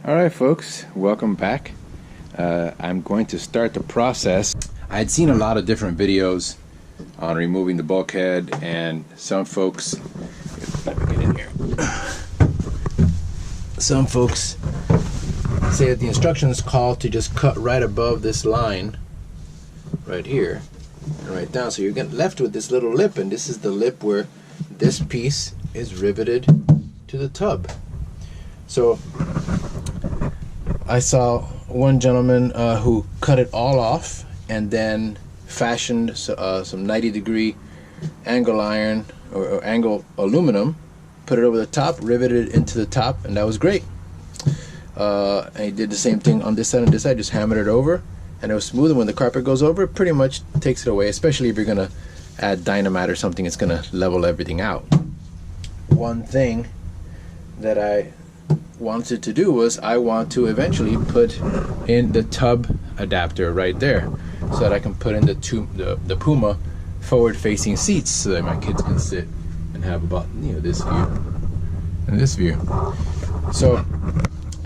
Alright folks, welcome back. I'm going to start the process. I had seen a lot of different videos on removing the bulkhead, and some folks, let me get in here. Some folks say that the instructions call to just cut right above this line right here and right down, so you're getting left with this little lip, and this is the lip where this piece is riveted to the tub. So I saw one gentleman who cut it all off and then fashioned some 90-degree angle iron or angle aluminum, put it over the top, riveted it into the top, and that was great. And he did the same thing on this side and this side, just hammered it over, and it was smooth. And when the carpet goes over, it pretty much takes it away, especially if you're gonna add Dynamat or something. It's gonna level everything out. One thing that I wanted to do was I want to eventually put in the tub adapter right there, so that I can put in the Puma forward-facing seats, so that my kids can sit and have about, you know, this view and this view. So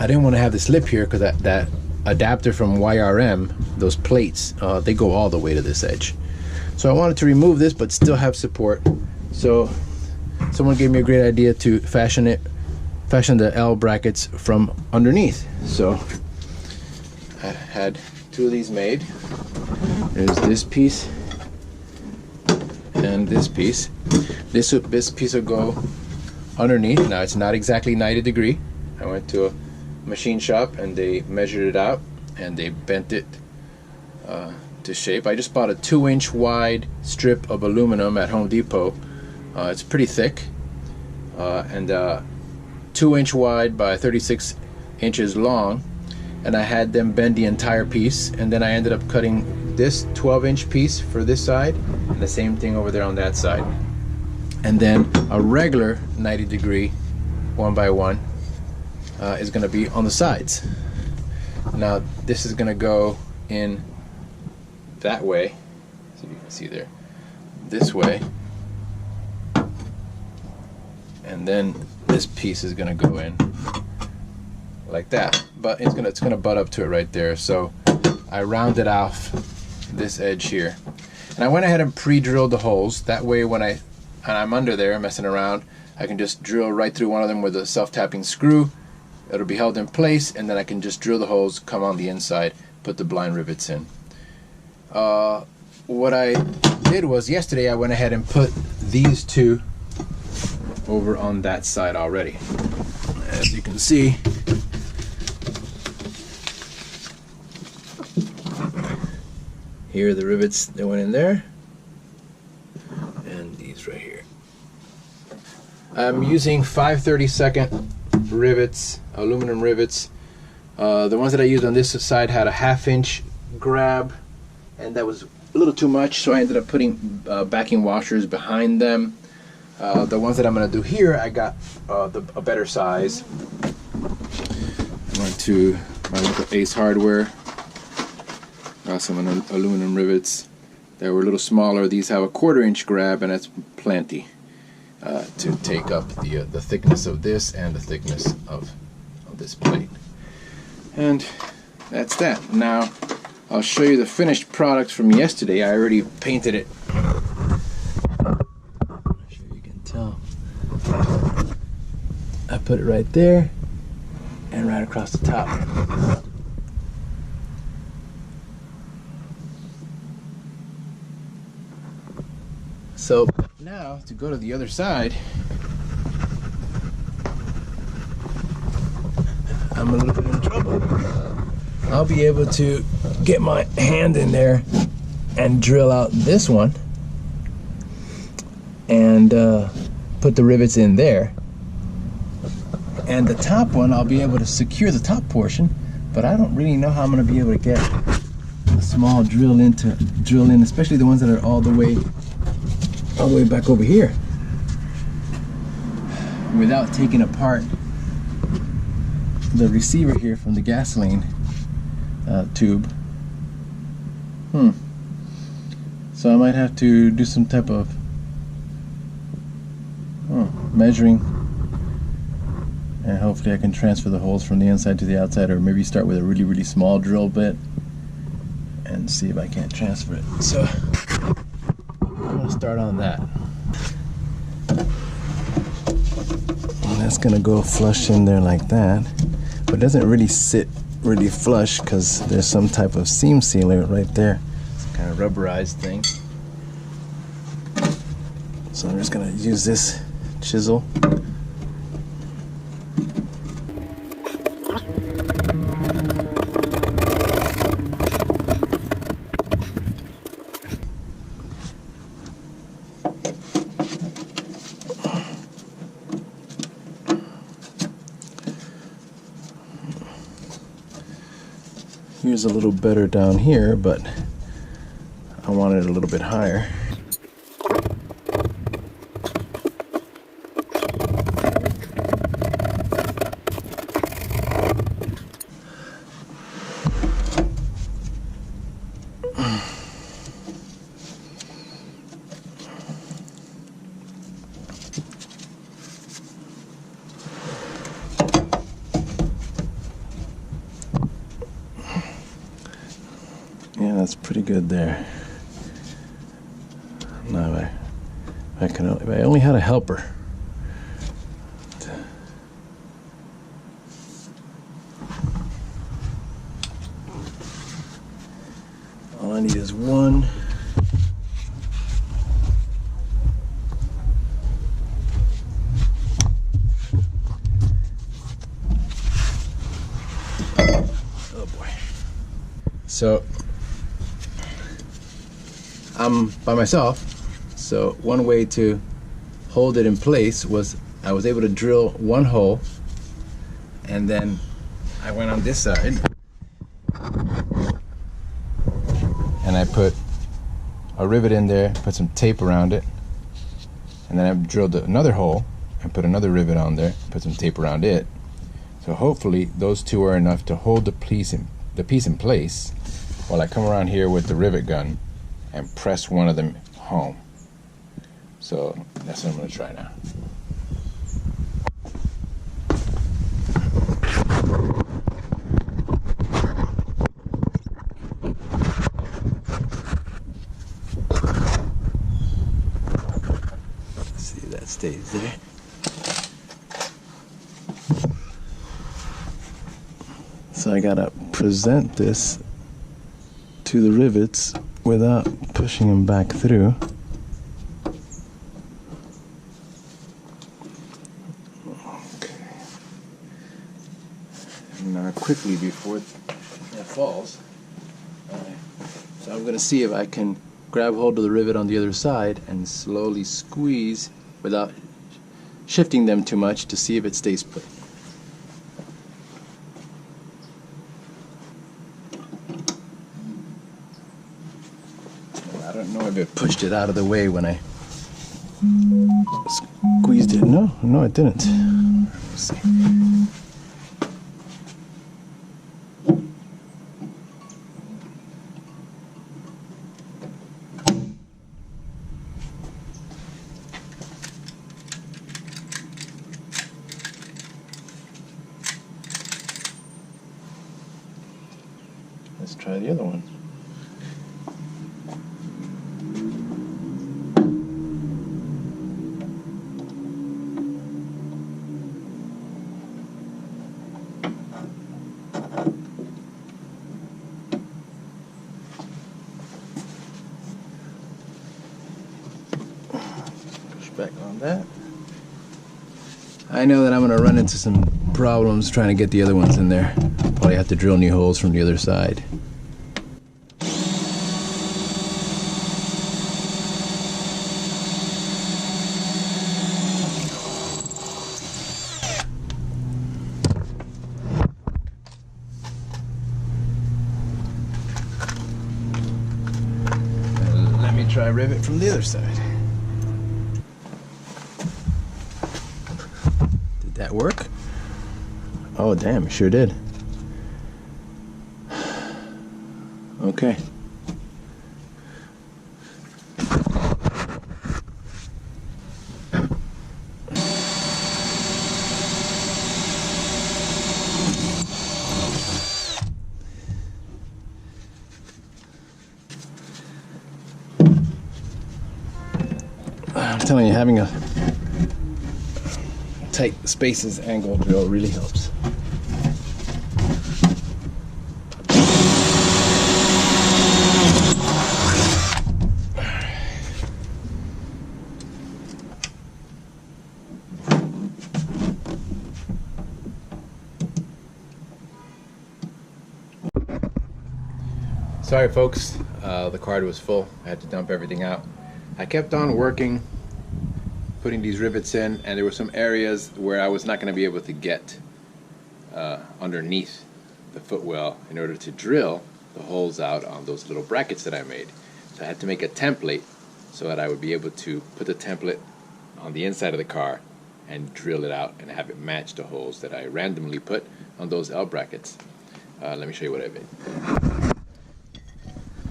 I didn't want to have this lip here because that adapter from YRM, those plates, they go all the way to this edge. So I wanted to remove this but still have support. So someone gave me a great idea to fashion the L brackets from underneath. So I had two of these made. There's this piece and this piece. This piece will go underneath. Now it's not exactly 90 degree. I went to a machine shop and they measured it out and they bent it to shape. I just bought a 2-inch wide strip of aluminum at Home Depot. It's pretty thick, and 2-inch wide by 36 inches long, and I had them bend the entire piece, and then I ended up cutting this 12-inch piece for this side and the same thing over there on that side, and then a regular 90-degree 1x1 is going to be on the sides. Now this is going to go in that way, so you can see there, this way, and then this piece is going to go in like that, but it's gonna butt up to it right there. So I rounded off this edge here, and I went ahead and pre-drilled the holes. That way when I'm under there messing around, I can just drill right through one of them with a self-tapping screw. It'll be held in place, and then I can just drill the holes, come on the inside, put the blind rivets in. What I did was yesterday I went ahead and put these two over on that side already. As you can see, here are the rivets that went in there, and these right here. I'm using 5/32 rivets, aluminum rivets. The ones that I used on this side had a 1/2-inch grab, and that was a little too much, so I ended up putting backing washers behind them. The ones that I'm going to do here, I got a better size. I went to my local Ace Hardware, got some aluminum rivets that were a little smaller. These have a 1/4-inch grab, and that's plenty to take up the thickness of this and the thickness of this plate. And that's that. Now I'll show you the finished product from yesterday. I already painted it. I put it right there and right across the top. So now to go to the other side, I'm a little bit in trouble. I'll be able to get my hand in there and drill out this one and put the rivets in there. And the top one, I'll be able to secure the top portion, but I don't really know how I'm going to be able to get a small drill in, especially the ones that are all the way back over here, without taking apart the receiver here from the gasoline tube. So I might have to do some type of measuring and hopefully I can transfer the holes from the inside to the outside, or maybe start with a really, really small drill bit and see if I can't transfer it. So I'm going to start on that. And that's going to go flush in there like that, but it doesn't really sit really flush because there's some type of seam sealer right there. It's a kind of rubberized thing. So I'm just going to use this chisel. Here's a little better down here, but I want it a little bit higher. Yeah, that's pretty good there. Now if I only had a helper. All I need is one. Oh boy. So I'm by myself, so one way to hold it in place was I was able to drill one hole, and then I went on this side and I put a rivet in there, put some tape around it, and then I drilled another hole and put another rivet on there, put some tape around it. So hopefully those two are enough to hold the piece in place while I come around here with the rivet gun and press one of them home. So that's what I'm going to try now. Let's see if that stays there. So I gotta present this to the rivets without pushing them back through. Okay. Now quickly before it falls. So I'm going to see if I can grab hold of the rivet on the other side and slowly squeeze without shifting them too much to see if it stays put. I don't know if it pushed it out of the way when I squeezed it. No, it didn't. Let's see. Let's try the other one. Back on that. I know that I'm going to run into some problems trying to get the other ones in there. Probably have to drill new holes from the other side. Let me try rivet from the other side. That work? Oh damn, it sure did. Okay. telling you, having a tight spaces angle drill really helps. Sorry folks, the card was full. I had to dump everything out. I kept on working, putting these rivets in, and there were some areas where I was not going to be able to get underneath the footwell in order to drill the holes out on those little brackets that I made. So I had to make a template so that I would be able to put the template on the inside of the car and drill it out and have it match the holes that I randomly put on those L brackets. Let me show you what I made.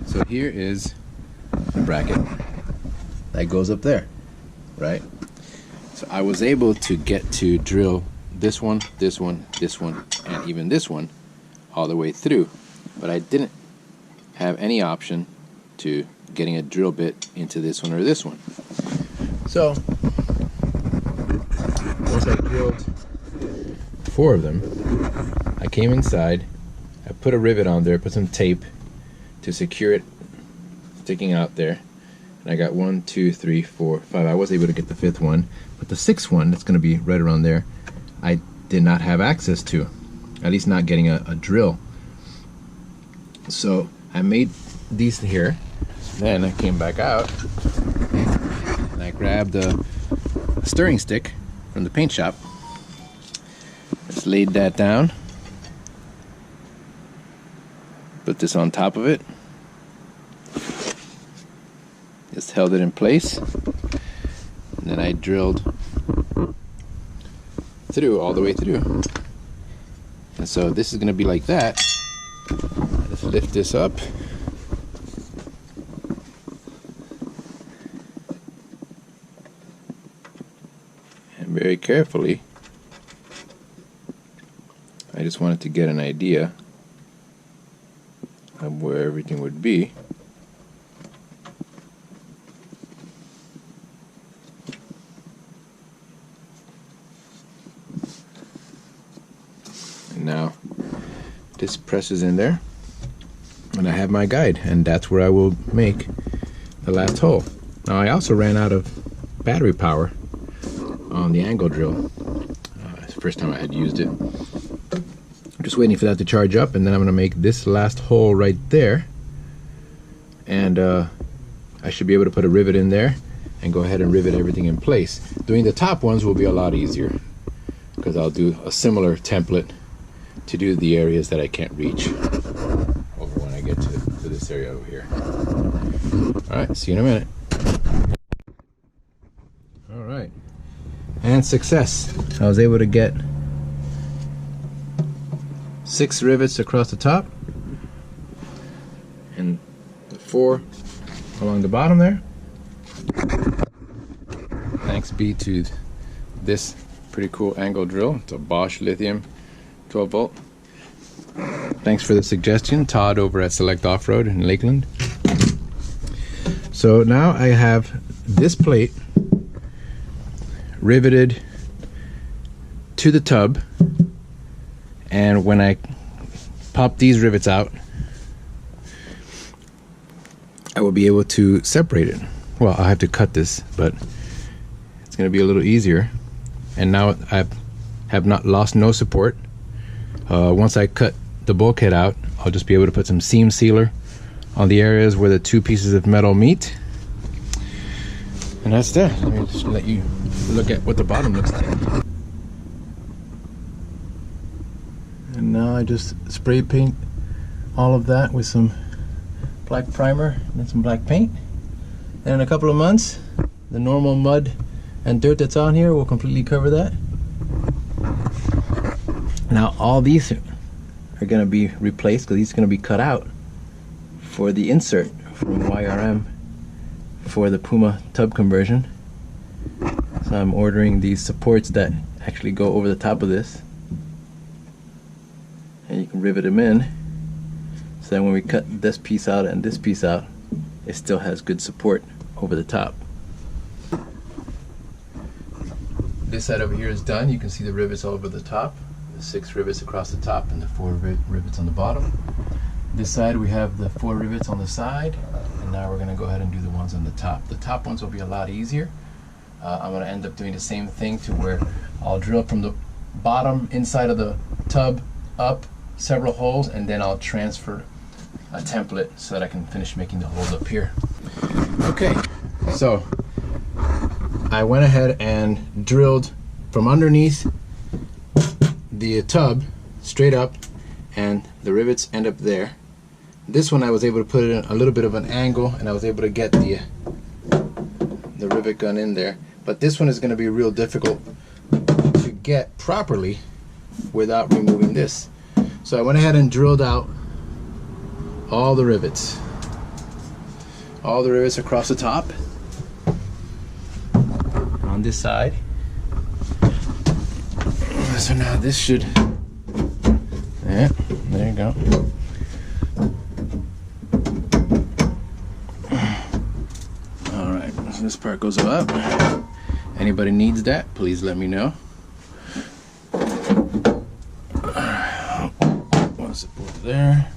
So here is the bracket that goes up there, right? So I was able to get to drill this one, this one, this one, and even this one all the way through, but I didn't have any option to getting a drill bit into this one or this one. So once I drilled 4 of them, I came inside, I put a rivet on there, put some tape to secure it sticking out there, and I got 1, 2, 3, 4, 5. I was able to get the 5th one, but the 6th one that's going to be right around there I did not have access to, at least not getting a drill. So I made these here, then I came back out and I grabbed a stirring stick from the paint shop, just laid that down, put this on top of it, just held it in place, and then I drilled through, all the way through. And so this is going to be like that. Let's lift this up. And very carefully, I just wanted to get an idea of where everything would be. And now this presses in there, and I have my guide, and that's where I will make the last hole. Now I also ran out of battery power on the angle drill. It's the first time I had used it. I'm just waiting for that to charge up, and then I'm going to make this last hole right there, and I should be able to put a rivet in there and go ahead and rivet everything in place. Doing the top ones will be a lot easier because I'll do a similar template to do the areas that I can't reach over when I get to this area over here. Alright, see you in a minute. Alright, and success. I was able to get 6 rivets across the top and 4 along the bottom there. Thanks be to this pretty cool angle drill. It's a Bosch lithium 12 volt. Thanks for the suggestion, Todd over at Select Off-Road in Lakeland. So now I have this plate riveted to the tub, and when I pop these rivets out, I will be able to separate it. Well, I'll have to cut this, but it's going to be a little easier. And now I have not lost no support. Once I cut the bulkhead out, I'll just be able to put some seam sealer on the areas where the 2 pieces of metal meet. And that's that. Let me just let you look at what the bottom looks like. And now I just spray paint all of that with some black primer and some black paint. And in a couple of months, the normal mud and dirt that's on here will completely cover that. Now all these are going to be replaced because these are going to be cut out for the insert from YRM for the Puma tub conversion. So I'm ordering these supports that actually go over the top of this, and you can rivet them in so that when we cut this piece out and this piece out, it still has good support over the top. this side over here is done. You can see the rivets all over the top, the 6 rivets across the top and the 4 rivets on the bottom. This side we have the 4 rivets on the side, and now we're going to go ahead and do the ones on the top. The top ones will be a lot easier. I'm going to end up doing the same thing to where I'll drill from the bottom inside of the tub up several holes, and then I'll transfer a template so that I can finish making the holes up here. Okay, so I went ahead and drilled from underneath the tub straight up, and the rivets end up there. This one I was able to put it in a little bit of an angle, and I was able to get the rivet gun in there. But this one is going to be real difficult to get properly without removing this. So I went ahead and drilled out all the rivets across the top on this side. So now this should, yeah, there you go. All right, so this part goes up. Anybody needs that, please let me know. One support there.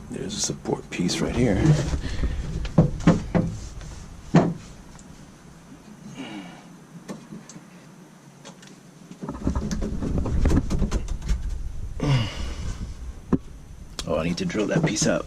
There's a support piece right here. Oh, I need to drill that piece out.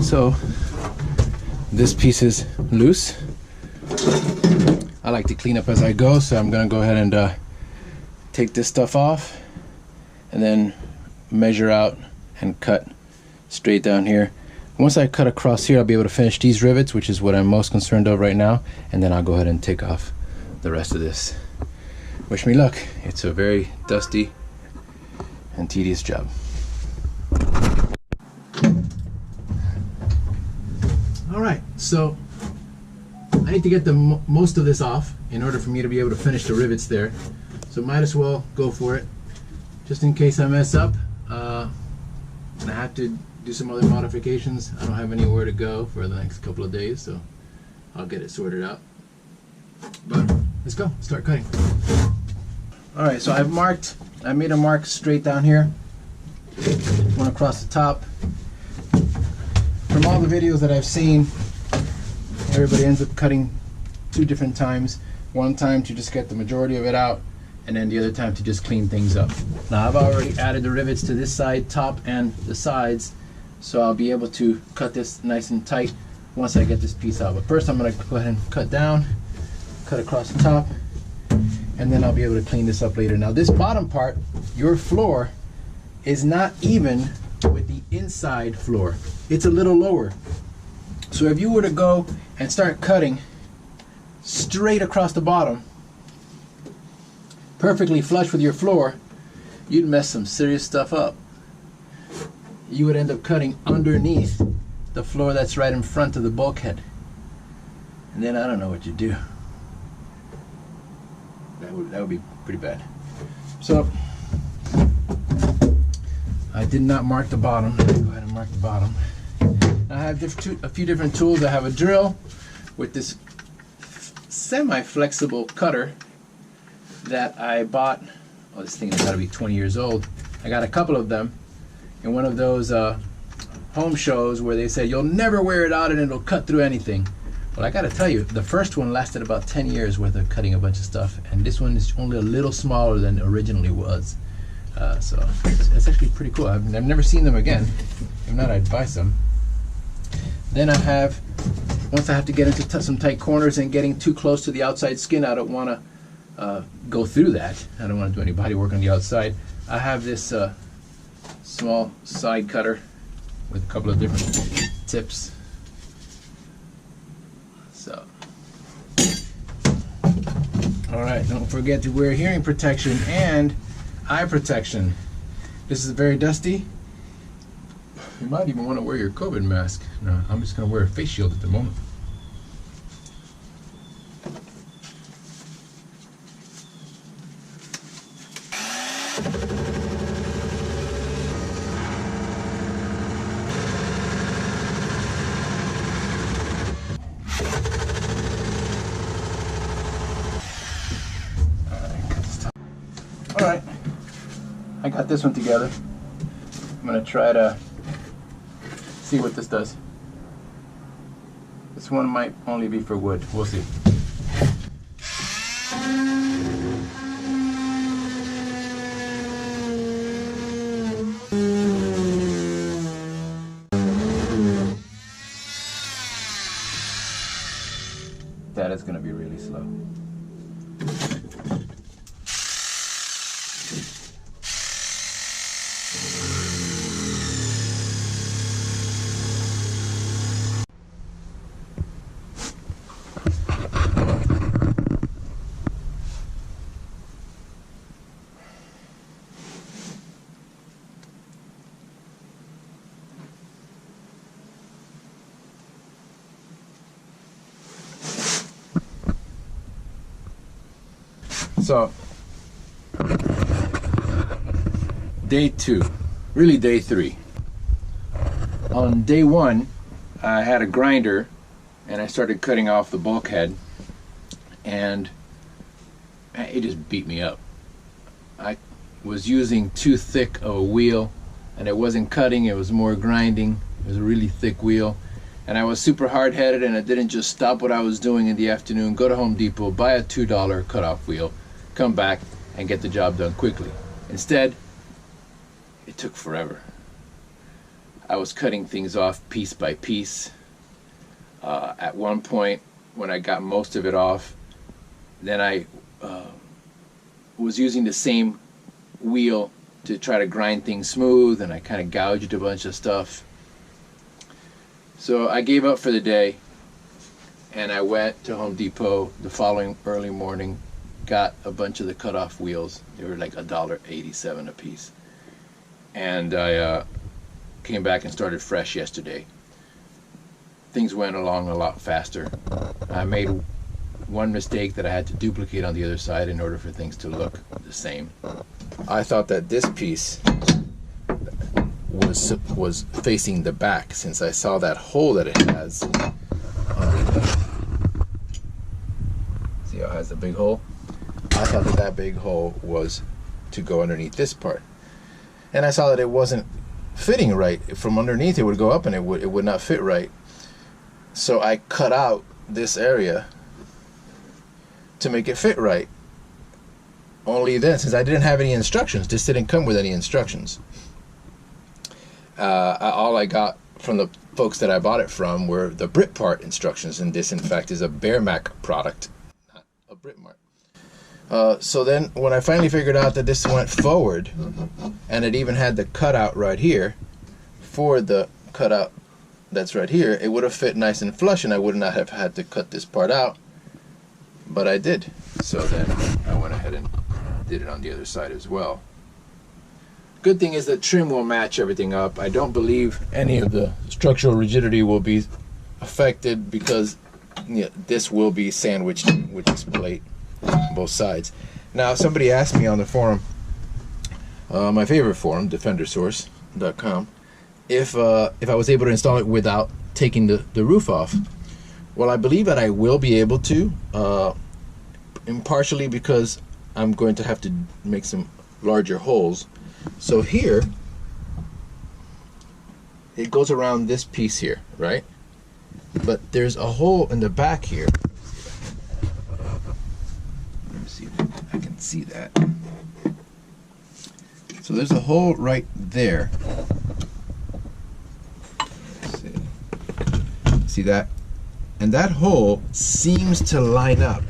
So this piece is loose. I like to clean up as I go, so I'm gonna go ahead and take this stuff off and then measure out and cut straight down here. Once I cut across here, I'll be able to finish these rivets, which is what I'm most concerned of right now, and then I'll go ahead and take off the rest of this. Wish me luck. It's a very dusty and tedious job. All right, so I need to get the most of this off in order for me to be able to finish the rivets there. So might as well go for it. Just in case I mess up, and I have to do some other modifications. I don't have anywhere to go for the next couple of days, so I'll get it sorted out. But let's go, start cutting. All right, so I made a mark straight down here, one across the top. From all the videos that I've seen, everybody ends up cutting 2 different times. One time to just get the majority of it out, and then the other time to just clean things up. Now I've already added the rivets to this side, top and the sides, so I'll be able to cut this nice and tight once I get this piece out. But first I'm going to go ahead and cut down, cut across the top, and then I'll be able to clean this up later. Now this bottom part, your floor, is not even with the inside floor. It's a little lower. So if you were to go and start cutting straight across the bottom, perfectly flush with your floor, you'd mess some serious stuff up. You would end up cutting underneath the floor that's right in front of the bulkhead. And then I don't know what you'd do. That would be pretty bad. So I did not mark the bottom. Let me go ahead and mark the bottom. I have a few different tools. I have a drill with this semi-flexible cutter that I bought. Oh, this thing has got to be 20 years old. I got a couple of them in one of those home shows where they said you'll never wear it out and it'll cut through anything. Well, I got to tell you, the first one lasted about 10 years worth of cutting a bunch of stuff, and this one is only a little smaller than it originally was. So it's actually pretty cool. I've never seen them again. If not, I'd buy some. Then once I have to get into some tight corners and getting too close to the outside skin, I don't want to go through that. I don't want to do any body work on the outside. I have this small side cutter with a couple of different tips. So All right, don't forget to wear hearing protection and eye protection. This is very dusty. You might even want to wear your COVID mask. No, I'm just going to wear a face shield at the moment. All right, I got this one together. I'm gonna try to see what this does. This one might only be for wood. We'll see. That is gonna be really slow. So, day 2, really day 3. On day 1, I had a grinder and I started cutting off the bulkhead, and it just beat me up. I was using too thick of a wheel, and it wasn't cutting, it was more grinding. It was a really thick wheel. And I was super hard-headed, and I didn't just stop what I was doing in the afternoon, go to Home Depot, buy a $2 cutoff wheel, come back and get the job done quickly. Instead, it took forever. I was cutting things off piece by piece. At one point, when I got most of it off, then I was using the same wheel to try to grind things smooth, and I kind of gouged a bunch of stuff. So I gave up for the day, and I went to Home Depot the following early morning, got a bunch of the cutoff wheels. They were like $1.87 a piece. And I came back and started fresh yesterday. Things went along a lot faster. I made one mistake that I had to duplicate on the other side in order for things to look the same. I thought that this piece was facing the back, since I saw that hole that it has underneath. See how it has a big hole? I thought that that big hole was to go underneath this part, and I saw that it wasn't fitting right. From underneath it would go up, and it would not fit right. So I cut out this area to make it fit right. Only then, since I didn't have any instructions, this didn't come with any instructions. All I got from the folks that I bought it from were the Britpart instructions, and this in fact is a Bearmach product, not a Britpart. So then when I finally figured out that this went forward, and it even had the cutout right here for the cutout that's right here, it would have fit nice and flush, and I would not have had to cut this part out, but I did. So then I went ahead and did it on the other side as well. Good thing is that trim will match everything up. I don't believe any of the structural rigidity will be affected, because this will be sandwiched with this plate on both sides. Now, somebody asked me on the forum, my favorite forum, defendersource.com, if I was able to install it without taking the roof off. Well, I believe that I will be able to, impartially because I'm going to have to make some larger holes. So here, it goes around this piece here, right? But there's a hole in the back here. Let me see if I can see that. So there's a hole right there. Let's see. See that? And that hole seems to line up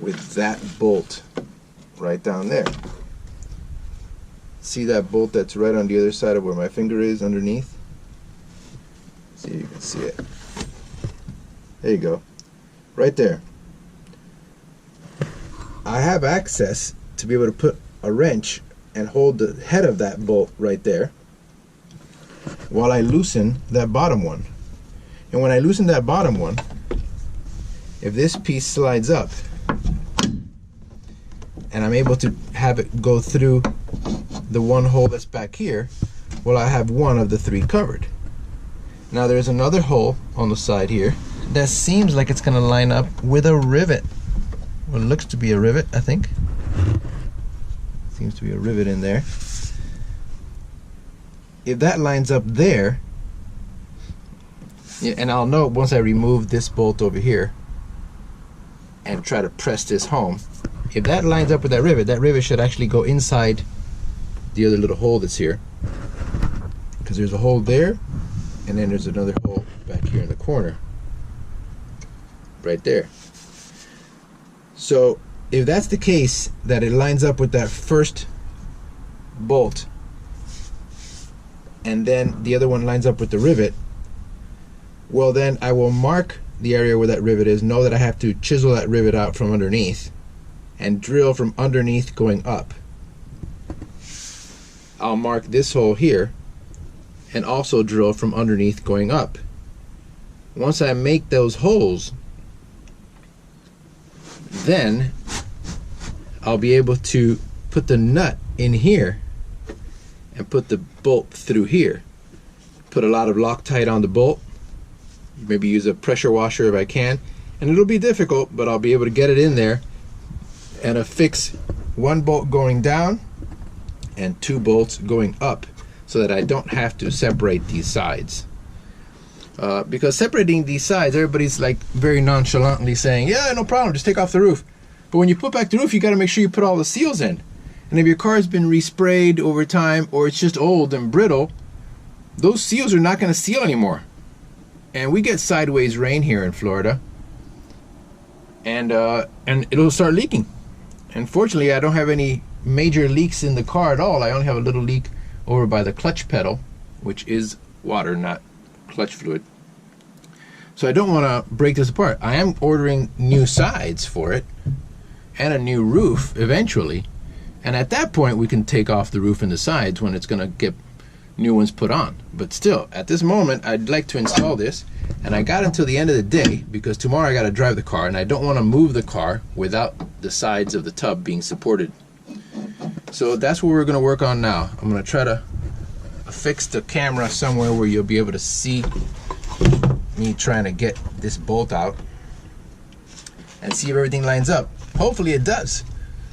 with that bolt right down there. See that bolt that's right on the other side of where my finger is underneath? See if you can see it. There you go. right there, I have access to be able to put a wrench and hold the head of that bolt right there while I loosen that bottom one. And when I loosen that bottom one, if this piece slides up and I'm able to have it go through the one hole that's back here, well, I have one of the three covered. Now there's another hole on the side here that seems like it's gonna line up with a rivet. Well, it looks to be a rivet, I think. Seems to be a rivet in there. If that lines up there, and I'll know once I remove this bolt over here and try to press this home, if that lines up with that rivet should actually go inside the other little hole that's here, because there's a hole there and then there's another hole back here in the corner right there. So if that's the case, that it lines up with that first bolt and then the other one lines up with the rivet, well, then I will mark the area where that rivet is, know that I have to chisel that rivet out from underneath and drill from underneath going up. I'll mark this hole here and also drill from underneath going up. Once I make those holes, then I'll be able to put the nut in here and put the bolt through here. Put a lot of Loctite on the bolt, maybe use a pressure washer if I can, and it'll be difficult, but I'll be able to get it in there and affix one bolt going down and two bolts going up so that I don't have to separate these sides. Because separating these sides, everybody's like very nonchalantly saying, yeah, no problem, just take off the roof. But when you put back the roof, you got to make sure you put all the seals in. And if your car's been resprayed over time or it's just old and brittle, those seals are not going to seal anymore. And we get sideways rain here in Florida, and it'll start leaking. And fortunately, I don't have any major leaks in the car at all. I only have a little leak over by the clutch pedal, which is water, not clutch fluid. So I don't want to break this apart. I am ordering new sides for it and a new roof eventually. And at that point, we can take off the roof and the sides when it's going to get new ones put on. But still, at this moment, I'd like to install this. And I got until the end of the day because tomorrow I got to drive the car and I don't want to move the car without the sides of the tub being supported. So that's what we're going to work on now. I'm going to try to affix the camera somewhere where you'll be able to see me trying to get this bolt out and see if everything lines up. Hopefully it does.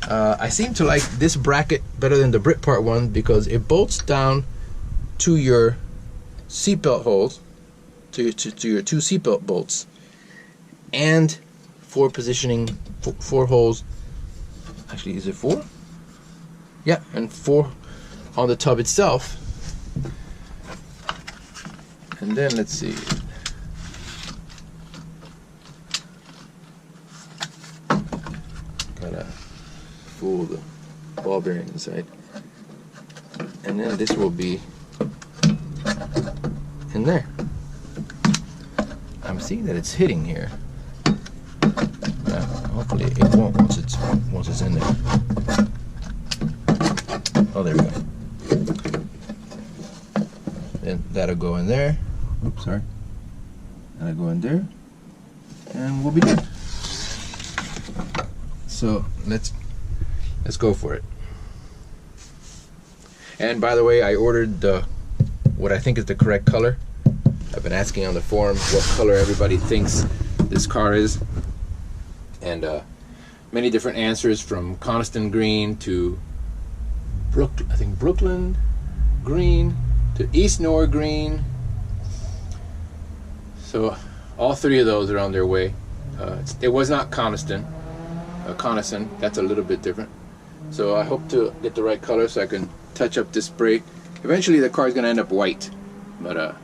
I seem to like this bracket better than the Britpart one because it bolts down to your seatbelt holes, to your two seatbelt bolts, and for positioning four holes. Actually, is it four? Yeah, and four on the tub itself. And then let's see. Gotta fool the ball bearing inside. And then this will be in there. I'm seeing that it's hitting here. Hopefully it won't once it's in there. Oh, there we go. Then that'll go in there. Oops, sorry. That'll go in there, and we'll be done. So let's go for it. And by the way, I ordered what I think is the correct color. I've been asking on the forum what color everybody thinks this car is, and many different answers from Coniston green to Brooklyn green to East Nor green. So all three of those are on their way. It was not Coniston. Coniston, that's a little bit different. So I hope to get the right color so I can touch up this spray. Eventually the car is going to end up white, but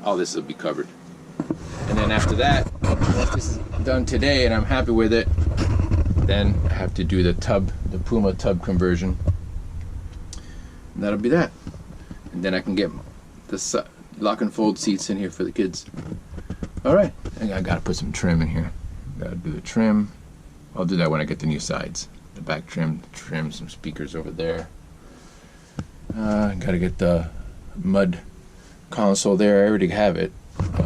all this will be covered. And then after that, once this is done today and I'm happy with it, then I have to do the Puma tub conversion. And that'll be that. And then I can get the lock and fold seats in here for the kids. All right. think I gotta put some trim in here. Gotta do the trim. I'll do that when I get the new sides. The back trim, some speakers over there. Gotta get the mud console there. I already have it. I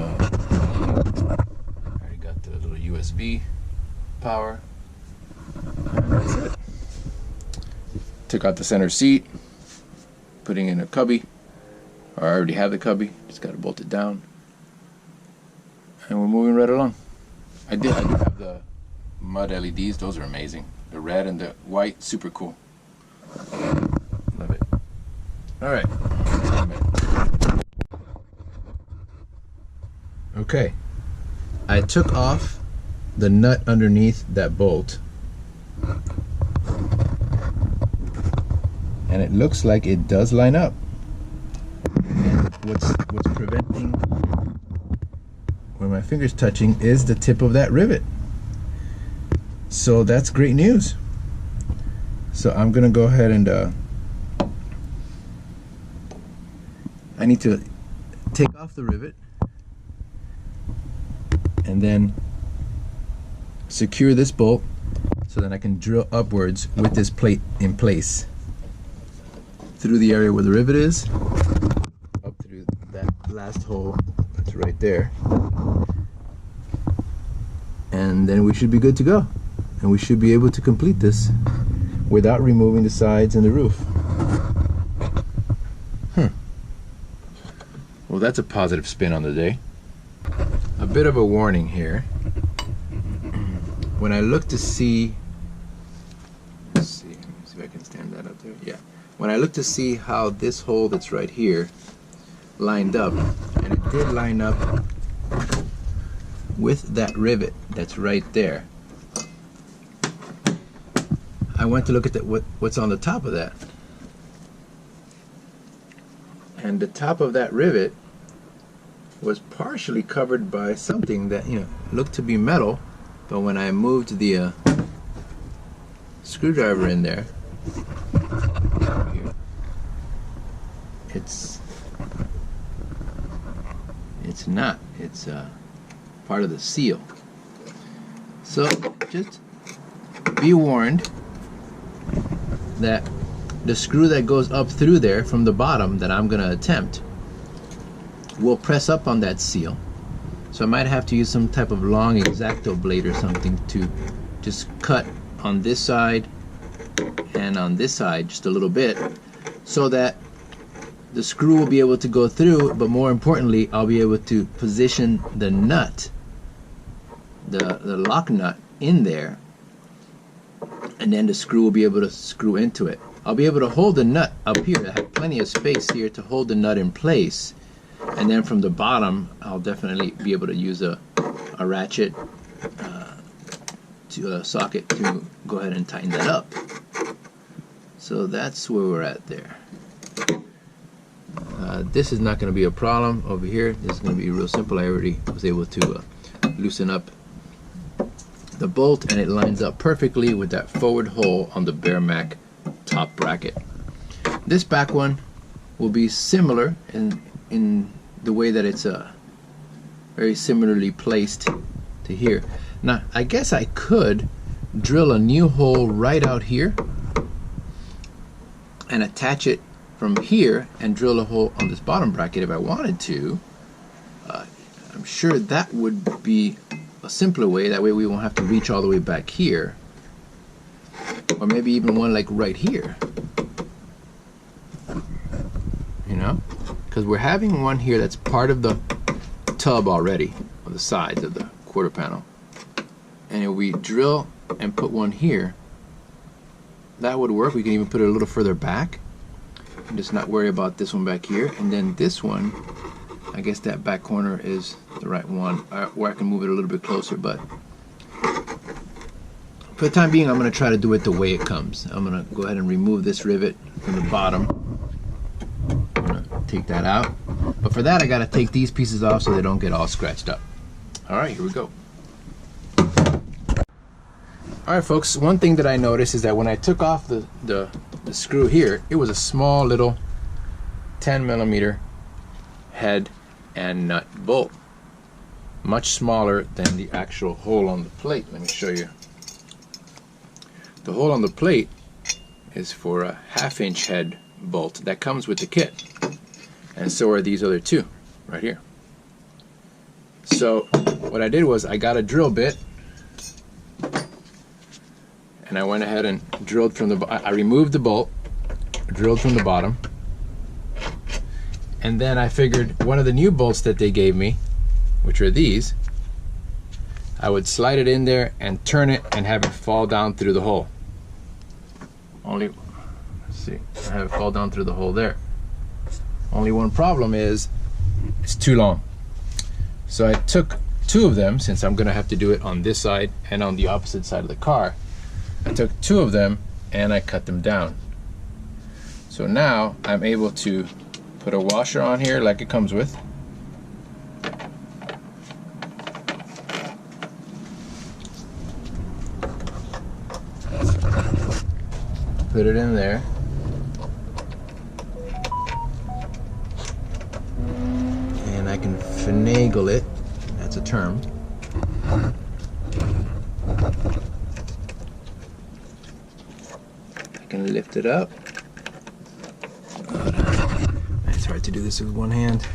already got the little USB power. And that's it. Took out the center seat, putting in a cubby. Or I already have the cubby, just gotta bolt it down. And we're moving right along. I do have the mud LEDs, those are amazing. The red and the white, super cool. Love it. Alright. Okay. I took off the nut underneath that bolt. And it looks like it does line up. And what's preventing where my finger's touching is the tip of that rivet. So that's great news. So I'm gonna go ahead and I need to take off the rivet and then secure this bolt so that I can drill upwards with this plate in place through the area where the rivet is, up through that last hole that's right there, and then we should be good to go, and we should be able to complete this without removing the sides and the roof. Well, that's a positive spin on the day. A bit of a warning here. When I look to see, let's see if I can stand that up there. Yeah. When I look to see how this hole that's right here lined up, and it did line up with that rivet that's right there, I went to look at what's on the top of that. And the top of that rivet was partially covered by something that, you know, looked to be metal, but when I moved the screwdriver in there, it's not. It's part of the seal. So just be warned that the screw that goes up through there from the bottom that I'm gonna attempt will press up on that seal. So I might have to use some type of long X-Acto blade or something to just cut on this side and on this side just a little bit, so that the screw will be able to go through, but more importantly, I'll be able to position the nut, the lock nut in there, and then the screw will be able to screw into it. I'll be able to hold the nut up here. I have plenty of space here to hold the nut in place, and then from the bottom I'll definitely be able to use a ratchet to a socket to go ahead and tighten that up. So that's where we're at there. This is not going to be a problem over here. This is going to be real simple. I already was able to loosen up the bolt, and it lines up perfectly with that forward hole on the Bearmach top bracket. This back one will be similar in the way that it's very similarly placed to here. Now I guess I could drill a new hole right out here and attach it from here and drill a hole on this bottom bracket if I wanted to. I'm sure that would be a simpler way. That way we won't have to reach all the way back here, or maybe even one like right here, you know, because we're having one here that's part of the tub already on the sides of the quarter panel, and if we drill and put one here, that would work. We can even put it a little further back and just not worry about this one back here. And then this one, I guess that back corner is the right one, where I can move it a little bit closer, but for the time being I'm going to try to do it the way it comes. I'm going to go ahead and remove this rivet from the bottom. I'm going to take that out, but for that I got to take these pieces off so they don't get all scratched up. Alright, here we go. Alright folks, one thing that I noticed is that when I took off the screw here, it was a small little 10mm head and nut bolt. much smaller than the actual hole on the plate. Let me show you. The hole on the plate is for a 1/2" head bolt that comes with the kit, and so are these other two right here. So what I did was I got a drill bit and I went ahead and drilled from the, I removed the bolt, drilled from the bottom, and then I figured one of the new bolts that they gave me, which are these, I would slide it in there and turn it and have it fall down through the hole. Let's see, I have it fall down through the hole there. Only one problem is it's too long. So I took two of them, since I'm gonna have to do it on this side and on the opposite side of the car. I took two of them and I cut them down. So now I'm able to put a washer on here like it comes with. Put it in there. And I can finagle it. That's a term. I can lift it up. It's hard to do this with one hand.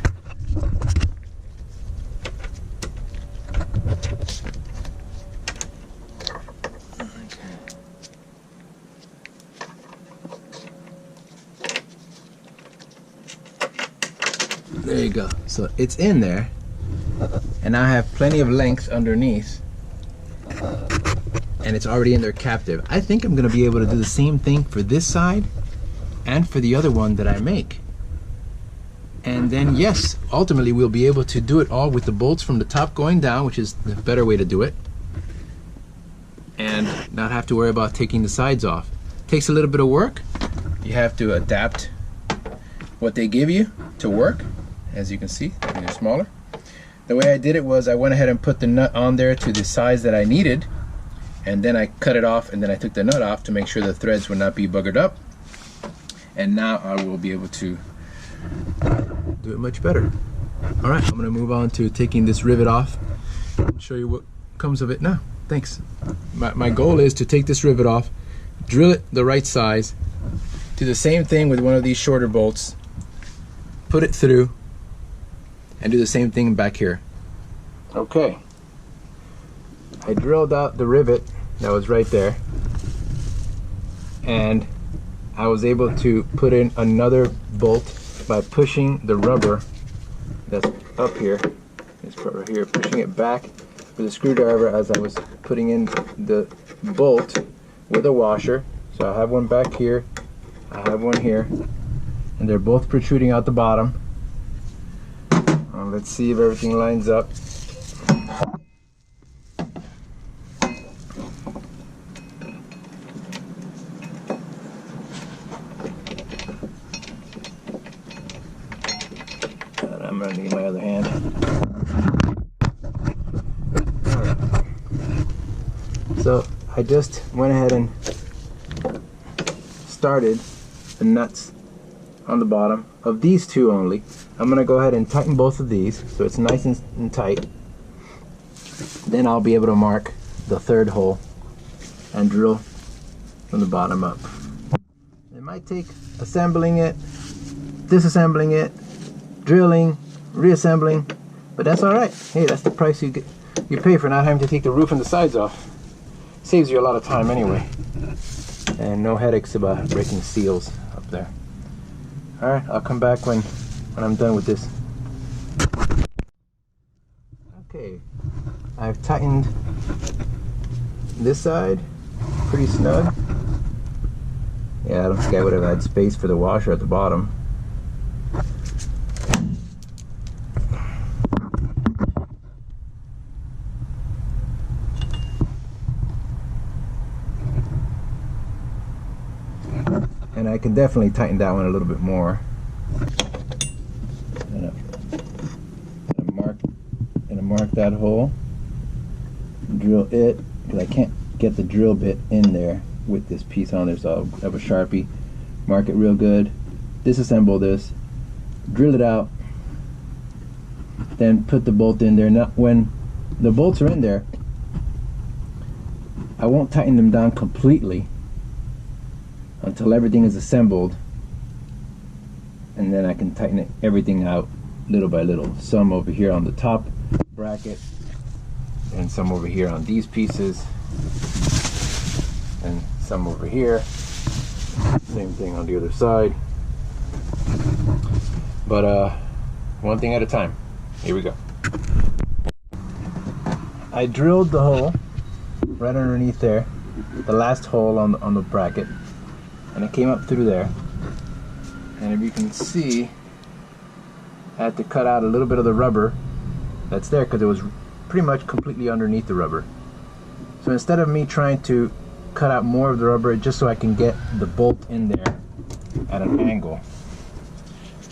There you go. So it's in there, and I have plenty of length underneath, and it's already in there captive. I think I'm going to be able to do the same thing for this side and for the other one that I make. And then yes, ultimately we'll be able to do it all with the bolts from the top going down, which is the better way to do it, and not have to worry about taking the sides off. Takes a little bit of work. You have to adapt what they give you to work. As you can see, they're smaller. The way I did it was I went ahead and put the nut on there to the size that I needed, and then I cut it off, and then I took the nut off to make sure the threads would not be buggered up. And now I will be able to do it much better. All right, I'm gonna move on to taking this rivet off and show you what comes of it now. Thanks. My goal is to take this rivet off, drill it the right size, do the same thing with one of these shorter bolts, put it through, and do the same thing back here. Okay, I drilled out the rivet that was right there, and I was able to put in another bolt by pushing the rubber that's up here, this part right here, pushing it back with a screwdriver as I was putting in the bolt with a washer. So I have one back here, I have one here, and they're both protruding out the bottom. Let's see if everything lines up. I'm gonna need my other hand. All right. So I just went ahead and started the nuts on the bottom of these two only. I'm gonna go ahead and tighten both of these so it's nice and tight. Then I'll be able to mark the third hole and drill from the bottom up. It might take assembling it, disassembling it, drilling, reassembling, but that's all right. Hey, that's the price you pay for not having to take the roof and the sides off. Saves you a lot of time anyway, and no headaches about breaking seals up there. All right, I'll come back when I'm done with this. Okay, I've tightened this side pretty snug. Yeah, I don't think I would have had space for the washer at the bottom. And I can definitely tighten that one a little bit more. Mark that hole, drill it, because I can't get the drill bit in there with this piece on there, so I'll have a Sharpie, mark it real good, disassemble this, drill it out, then put the bolt in there. Now when the bolts are in there, I won't tighten them down completely until everything is assembled, and then I can tighten everything out little by little. Some over here on the top bracket, and some over here on these pieces, and some over here. Same thing on the other side. But one thing at a time. Here we go. I drilled the hole right underneath there, the last hole on the bracket, and it came up through there. And if you can see, I had to cut out a little bit of the rubber that's there because it was pretty much completely underneath the rubber. So instead of me trying to cut out more of the rubber just so I can get the bolt in there at an angle,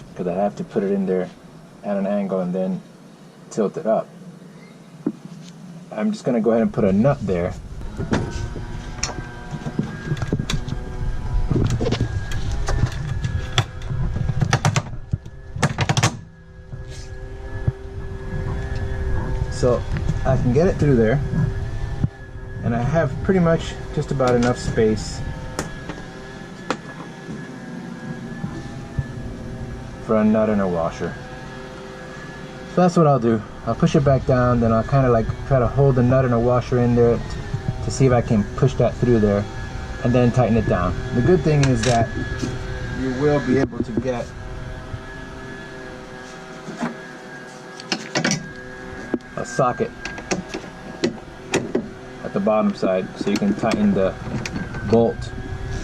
because I have to put it in there at an angle and then tilt it up, I'm just going to go ahead and put a nut there. So I can get it through there, and I have pretty much just about enough space for a nut and a washer. So that's what I'll do. I'll push it back down, then I'll kind of like try to hold the nut and a washer in there to see if I can push that through there, and then tighten it down. The good thing is that you will be able to get a socket at the bottom side, so you can tighten the bolt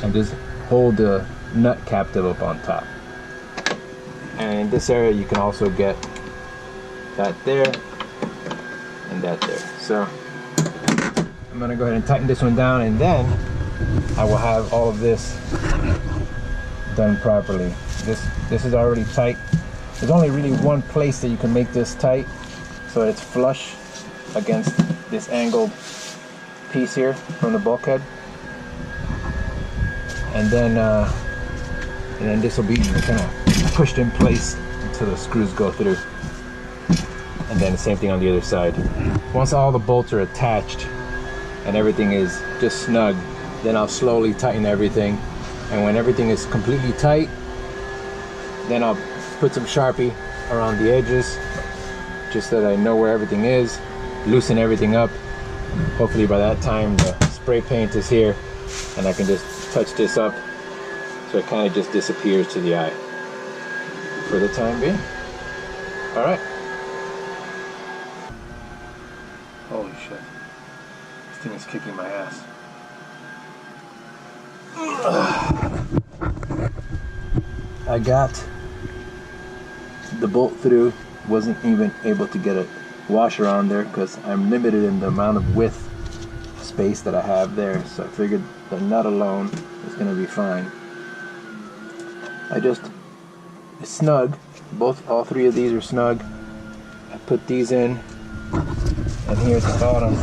and just hold the nut captive up on top. And in this area you can also get that there and that there. So I'm gonna go ahead and tighten this one down, and then I will have all of this done properly. This is already tight. There's only really one place that you can make this tight, so it's flush against this angled piece here from the bulkhead, and then this will be kind of pushed in place until the screws go through. And then the same thing on the other side. Once all the bolts are attached and everything is just snug, then I'll slowly tighten everything. And when everything is completely tight, then I'll put some Sharpie around the edges just so that I know where everything is, loosen everything up. Hopefully by that time the spray paint is here and I can just touch this up so it kind of just disappears to the eye for the time being. All right. Holy shit. This thing is kicking my ass. I got the bolt through, wasn't even able to get a washer on there because I'm limited in the amount of width space that I have there, so I figured the nut alone is going to be fine. It's snug. All three of these are snug. I put these in, and here at the bottom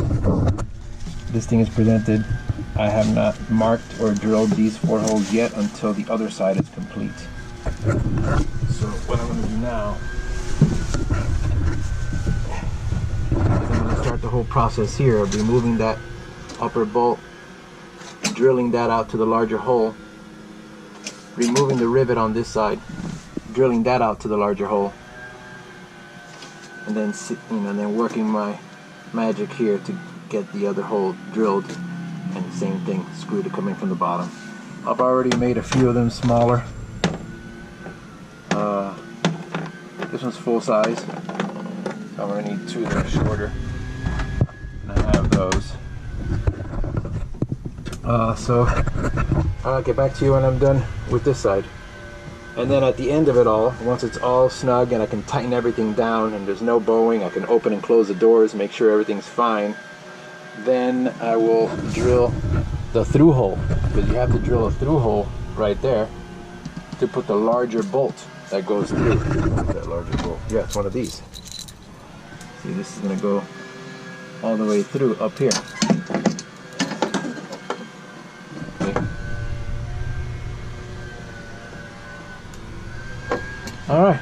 this thing is presented. I have not marked or drilled these 4 holes yet until the other side is complete. So what I'm going to do now is I'm going to start the whole process here of removing that upper bolt, drilling that out to the larger hole, removing the rivet on this side, drilling that out to the larger hole, and then then working my magic here to get the other hole drilled, and the same thing, screw to come in from the bottom. I've already made a few of them smaller. This one's full size, so I'm going to need 2 that are shorter, and I have those. So I'll get back to you when I'm done with this side. And then at the end of it all, once it's all snug and I can tighten everything down and there's no bowing, I can open and close the doors, make sure everything's fine, then I will drill the through hole, because you have to drill a through hole right there to put the larger bolt that goes through. That larger bolt, yeah, it's one of these. See, this is going to go all the way through up here. Okay. All right,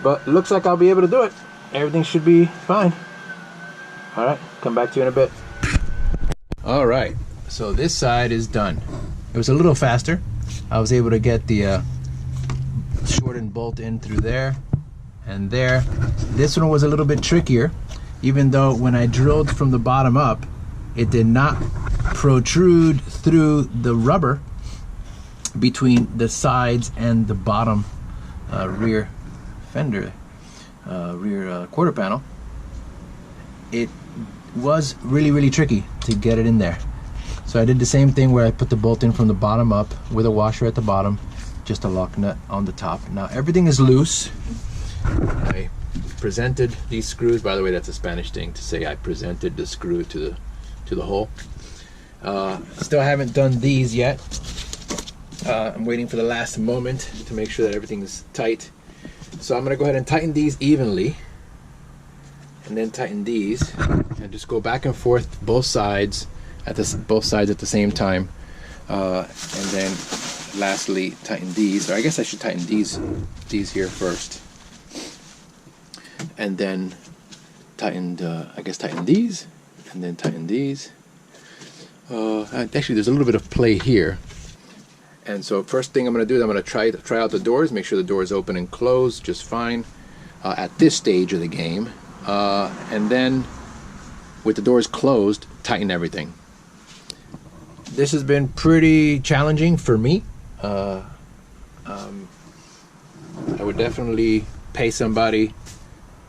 but looks like I'll be able to do it. Everything should be fine. All right, come back to you in a bit. All right, so this side is done. It was a little faster. I was able to get the shortened bolt in through there and there. This one was a little bit trickier, even though when I drilled from the bottom up, it did not protrude through the rubber between the sides and the bottom rear fender, rear quarter panel. It was really tricky to get it in there. So I did the same thing where I put the bolt in from the bottom up with a washer at the bottom, just a lock nut on the top. Now everything is loose. I presented these screws. By the way, that's a Spanish thing to say I presented the screw to the hole. Still haven't done these yet. I'm waiting for the last moment to make sure that everything is tight. So I'm going to go ahead and tighten these evenly, and then tighten these, and just go back and forth both sides at the same time, and then lastly tighten these. Or I guess I should tighten these here first, and then tighten these, and then tighten these. Actually, there's a little bit of play here. And so first thing I'm going to do is I'm going to try out the doors, make sure the doors open and close just fine at this stage of the game. And then with the doors closed, tighten everything. This has been pretty challenging for me. I would definitely pay somebody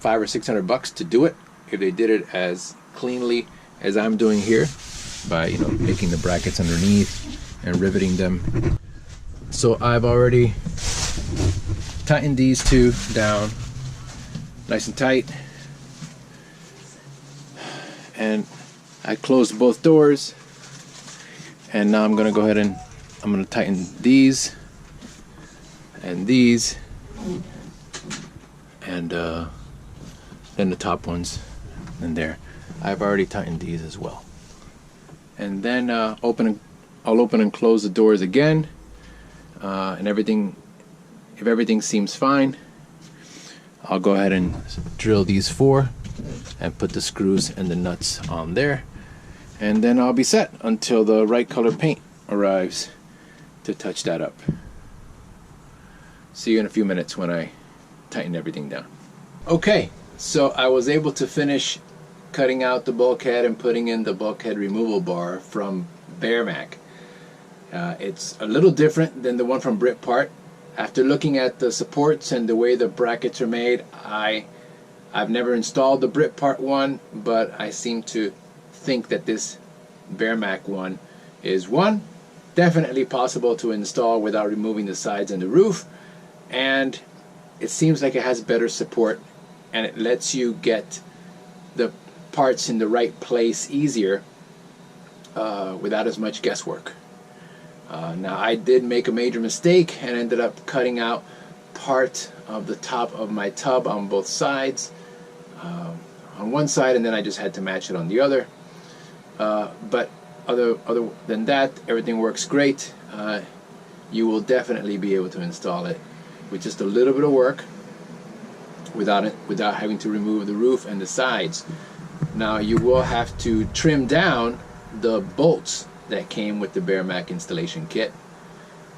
$500 or $600 to do it if they did it as cleanly as I'm doing here, by making the brackets underneath and riveting them. So I've already tightened these two down nice and tight, and I closed both doors, and now I'm gonna go ahead and I'm gonna tighten these and these, and then the top ones in there. I've already tightened these as well, and then I'll open and close the doors again, and if everything seems fine, I'll go ahead and drill these 4 and put the screws and the nuts on there, and then I'll be set until the right color paint arrives to touch that up. See you in a few minutes when I tighten everything down. Okay, so I was able to finish cutting out the bulkhead and putting in the bulkhead removal bar from Bearmach. It's a little different than the one from Britpart. After looking at the supports and the way the brackets are made, I've never installed the Britpart one, but I seem to think that this Bearmach one is definitely possible to install without removing the sides and the roof, and it seems like it has better support, and it lets you get the parts in the right place easier without as much guesswork. Now I did make a major mistake and ended up cutting out part of the top of my tub on both sides, on one side, and then I just had to match it on the other. But other than that, everything works great. You will definitely be able to install it with just a little bit of work without having to remove the roof and the sides. Now you will have to trim down the bolts that came with the Bearmach installation kit,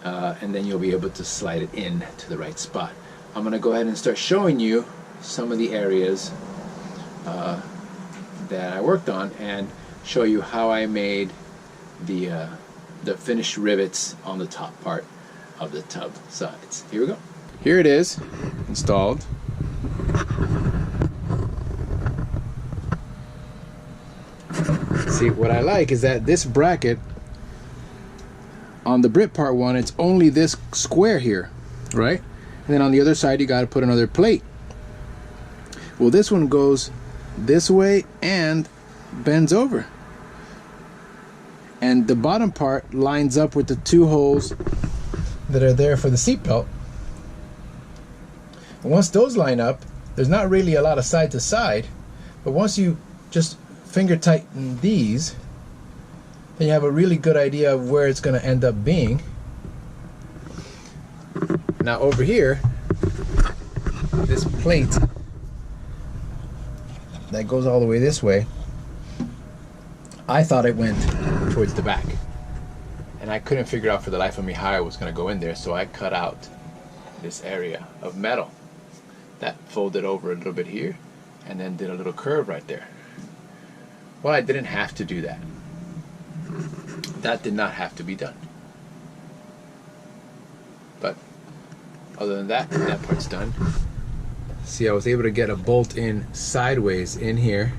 and then you'll be able to slide it in to the right spot. I'm going to go ahead and start showing you some of the areas that I worked on, and show you how I made the finished rivets on the top part of the tub sides. Here we go. Here it is, installed. See, what I like is that this bracket on the Britpart one, it's only this square here, right? And then on the other side, you got to put another plate. Well, this one goes this way and bends over, and the bottom part lines up with the 2 holes that are there for the seatbelt. And once those line up, there's not really a lot of side to side, but once you just finger tighten these, then you have a really good idea of where it's going to end up being. Now over here, this plate that goes all the way this way, I thought it went towards the back, and I couldn't figure out for the life of me how I was going to go in there, so I cut out this area of metal that folded over a little bit here and then did a little curve right there. Well, I didn't have to do that. That did not have to be done. But other than that, that part's done. See, I was able to get a bolt in sideways in here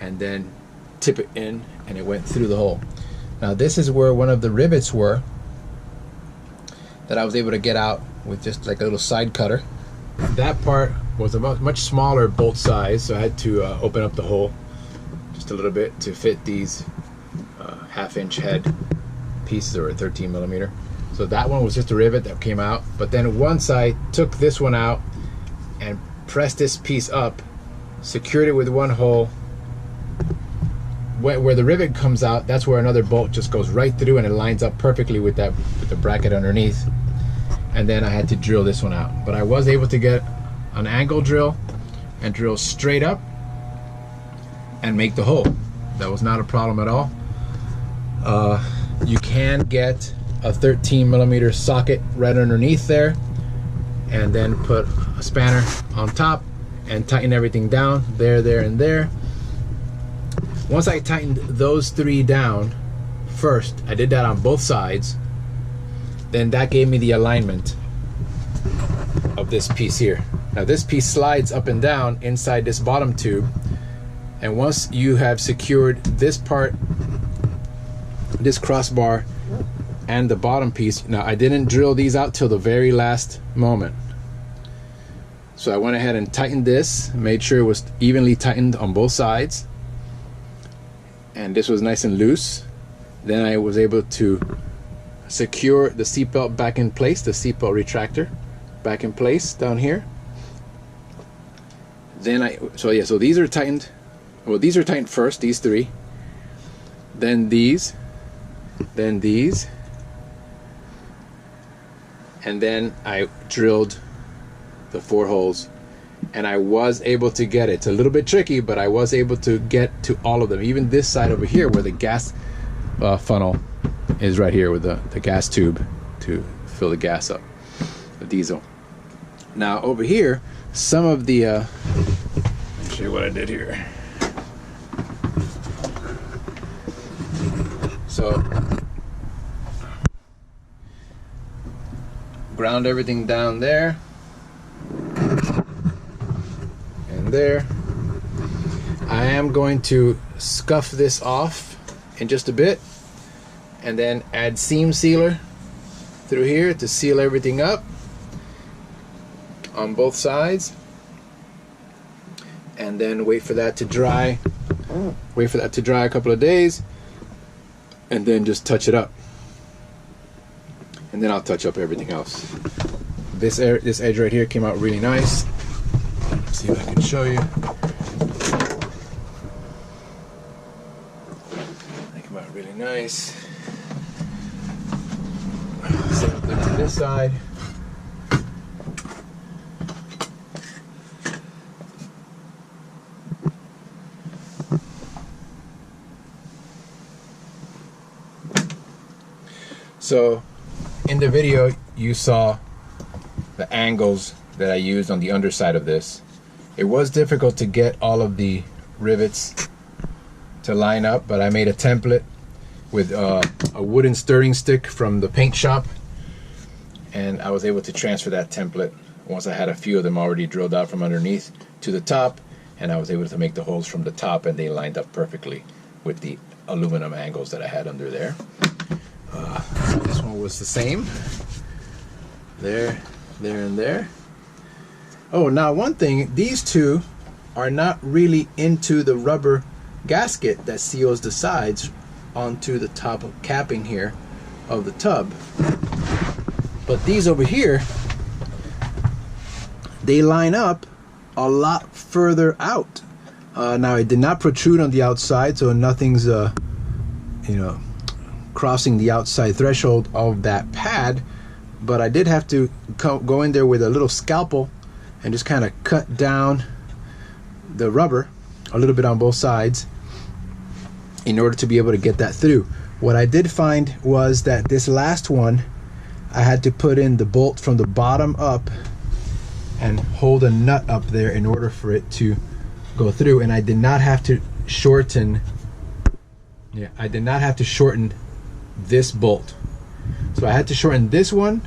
and then tip it in, and it went through the hole. Now this is where one of the rivets were that I was able to get out with just like a little side cutter. That part was a much smaller bolt size, so I had to open up the hole just a little bit to fit these half-inch head pieces, or a 13 millimeter. So that one was just a rivet that came out, but then once I took this one out and pressed this piece up, secured it with one hole, where the rivet comes out, that's where another bolt just goes right through, and it lines up perfectly with that, with the bracket underneath. And then I had to drill this one out, but I was able to get an angle drill and drill straight up and make the hole. That was not a problem at all. You can get a 13 millimeter socket right underneath there, and then put a spanner on top and tighten everything down there, and there. Once I tightened those three down first, I did that on both sides, then that gave me the alignment of this piece here. Now this piece slides up and down inside this bottom tube, and once you have secured this part, this crossbar and the bottom piece, now I didn't drill these out till the very last moment. So I went ahead and tightened this, made sure it was evenly tightened on both sides, and this was nice and loose. Then I was able to secure the seatbelt back in place, the seatbelt retractor back in place down here. Then so these are tightened. Well, these are tightened first, these three. Then these. Then these. And then I drilled the 4 holes, and I was able to get it. It's a little bit tricky, but I was able to get to all of them, even this side over here where the gas funnel is right here with the gas tube to fill the gas up, the diesel. Now over here, some of the let me show you what I did here. So ground everything down there and there. I am going to scuff this off in just a bit, and then add seam sealer through here to seal everything up on both sides, and then wait for that to dry. Wait for that to dry a couple of days, and then just touch it up. And then I'll touch up everything else. This edge right here came out really nice. Let's see if I can show you. They came out really nice. Same thing to this side. So in the video you saw the angles that I used on the underside of this. It was difficult to get all of the rivets to line up, but I made a template with a wooden stirring stick from the paint shop, and I was able to transfer that template once I had a few of them already drilled out from underneath to the top, and I was able to make the holes from the top, and they lined up perfectly with the aluminum angles that I had under there. This one was the same. There, there, and there. Oh, now one thing, these two are not really into the rubber gasket that seals the sides onto the top of capping here of the tub. But these over here, they line up a lot further out. Now it did not protrude on the outside, so nothing's crossing the outside threshold of that pad, but I did have to go in there with a little scalpel and just kind of cut down the rubber a little bit on both sides in order to be able to get that through. What I did find was that this last one, I had to put in the bolt from the bottom up and hold a nut up there in order for it to go through, and I did not have to shorten, I did not have to shorten this bolt. So I had to shorten this one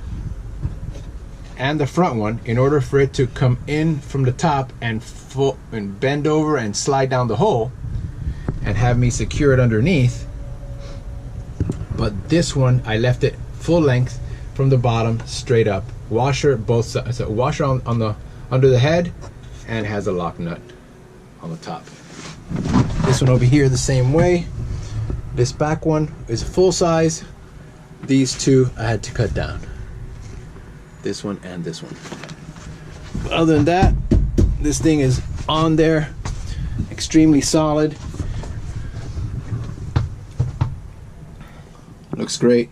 and the front one in order for it to come in from the top and bend over and slide down the hole and have me secure it underneath. But this one, I left it full length from the bottom straight up. Washer both sides. So washer on the under the head, and has a lock nut on the top. This one over here the same way. This back one is full size. These two I had to cut down. This one and this one. But other than that, this thing is on there, extremely solid. Looks great.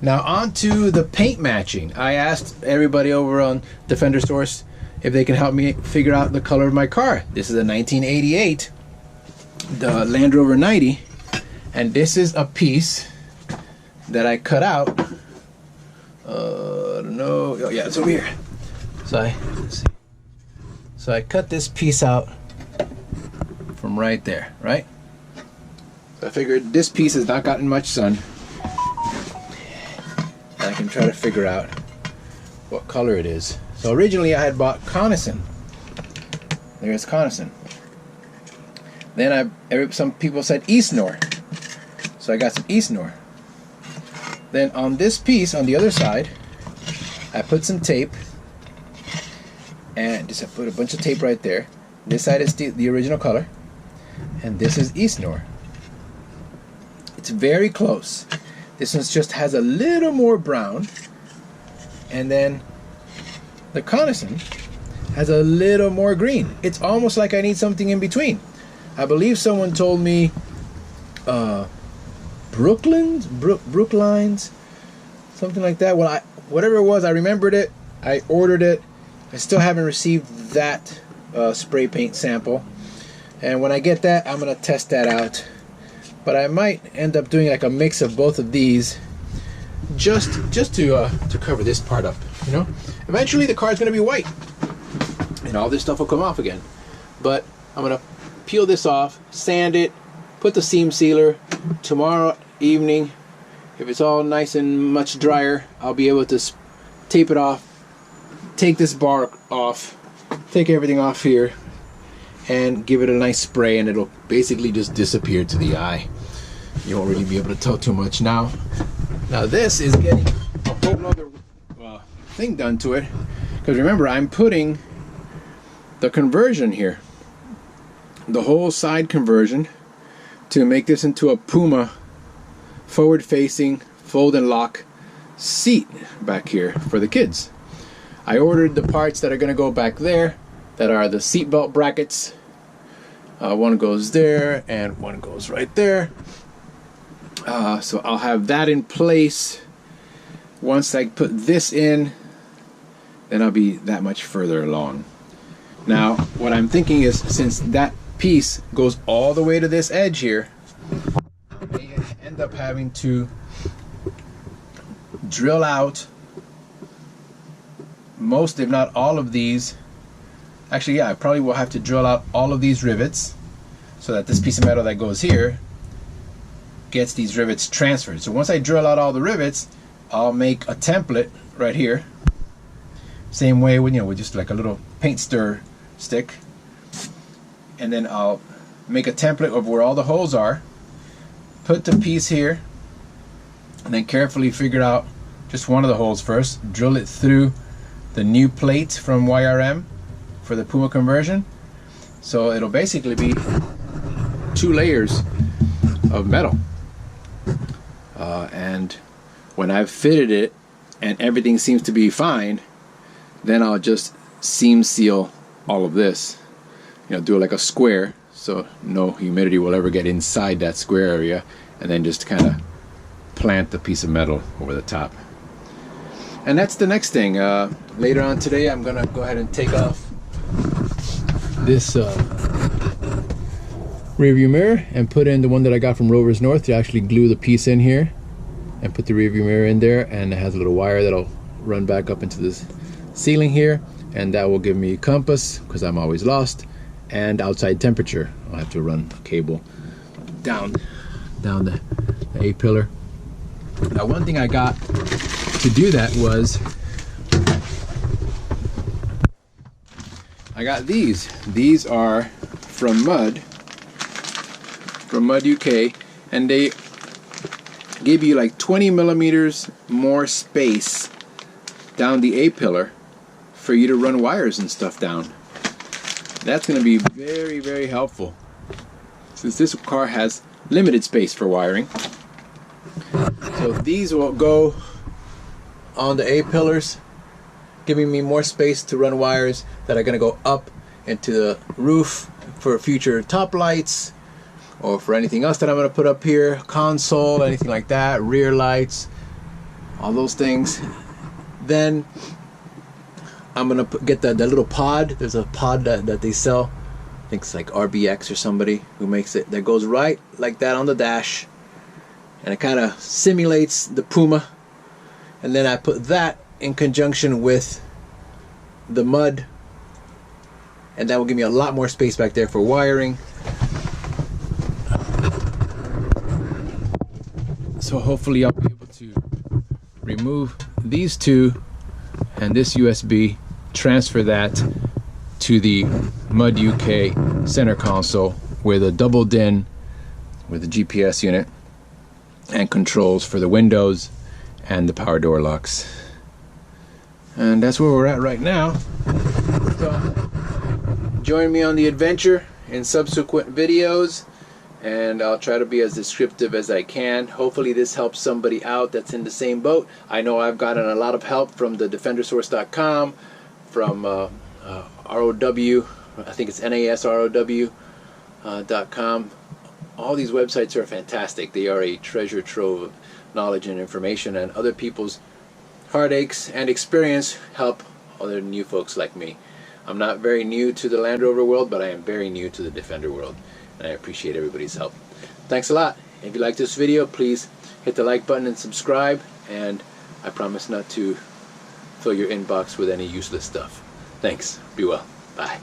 Now on to the paint matching. I asked everybody over on Defender Source if they can help me figure out the color of my car. This is a 1988, the Land Rover 90, and this is a piece that I cut out. I don't know. Oh yeah, it's over here. Let's see. So I cut this piece out from right there, right? So I figured this piece has not gotten much sun. I can try to figure out what color it is. So originally I had bought Coniston. There's Coniston. Then some people said Eastnor, so I got some Eastnor. Then on this piece on the other side, I put some tape, and just I put a bunch of tape right there. This side is the original color, and this is Eastnor. It's very close. This one just has a little more brown, and then the Coniston has a little more green. It's almost like I need something in between. I believe someone told me Brooklines, something like that. Well, whatever it was, I remembered it. I ordered it. I still haven't received that spray paint sample, and when I get that, I'm gonna test that out. But I might end up doing like a mix of both of these, just to cover this part up. You know, eventually the car is going to be white, and all this stuff will come off again. But I'm going to peel this off, sand it, put the seam sealer. Tomorrow evening, if it's all nice and much drier, I'll be able to tape it off, take this bar off, take everything off here, and give it a nice spray, and it'll basically just disappear to the eye. You won't really be able to tell too much now. Now this is getting a whole other thing done to it, because remember, I'm putting the conversion here, the whole side conversion, to make this into a Puma forward-facing fold and lock seat back here for the kids. I ordered the parts that are going to go back there, that are the seatbelt brackets. One goes there and one goes right there. So I'll have that in place. Once I put this in, then I'll be that much further along. Now, what I'm thinking is, since that piece goes all the way to this edge here, I may end up having to drill out most, if not all of these. Actually, yeah, I probably will have to drill out all of these rivets, so that this piece of metal that goes here gets these rivets transferred. So once I drill out all the rivets, I'll make a template right here, same way with, with just like a little paint stir stick, and then I'll make a template of where all the holes are, put the piece here, and then carefully figure out just one of the holes first, drill it through the new plate from YRM for the Puma conversion. So it'll basically be 2 layers of metal. And when I've fitted it and everything seems to be fine, then I'll just seam seal all of this. Do it like a square, so no humidity will ever get inside that square area, and then just kind of plant the piece of metal over the top. And that's the next thing. Later on today, I'm gonna go ahead and take off this rear view mirror and put in the one that I got from Rovers North to actually glue the piece in here and put the rear view mirror in there, and it has a little wire that'll run back up into this ceiling here, and that will give me compass because I'm always lost, and outside temperature. I'll have to run a cable down the A-pillar. Now one thing I got to do that was I got these. These are from Mud UK, and they give you like 20 millimeters more space down the A-pillar for you to run wires and stuff down. That's going to be very, very helpful since this car has limited space for wiring. So these will go on the A-pillars, giving me more space to run wires that are going to go up into the roof for future top lights, or for anything else that I'm going to put up here, console, anything like that, rear lights, all those things. Then I'm going to get the little pod. There's a pod that they sell. I think it's like RBX or somebody who makes it, that goes right like that on the dash, and it kind of simulates the Puma. And then I put that in conjunction with the Mud, and that will give me a lot more space back there for wiring. So hopefully I'll be able to remove these two and this USB, transfer that to the Mud UK center console with a double DIN with a GPS unit and controls for the windows and the power door locks. And that's where we're at right now. So join me on the adventure in subsequent videos, and I'll try to be as descriptive as I can. Hopefully this helps somebody out that's in the same boat. I know I've gotten a lot of help from the defendersource.com, from ROW, I think it's NASROW.com. All these websites are fantastic. They are a treasure trove of knowledge and information, and other people's heartaches and experience help other new folks like me. I'm not very new to the Land Rover world, but I am very new to the Defender world, and I appreciate everybody's help. Thanks a lot. If you like this video, please hit the like button and subscribe, and I promise not to fill your inbox with any useless stuff. Thanks. Be well. Bye.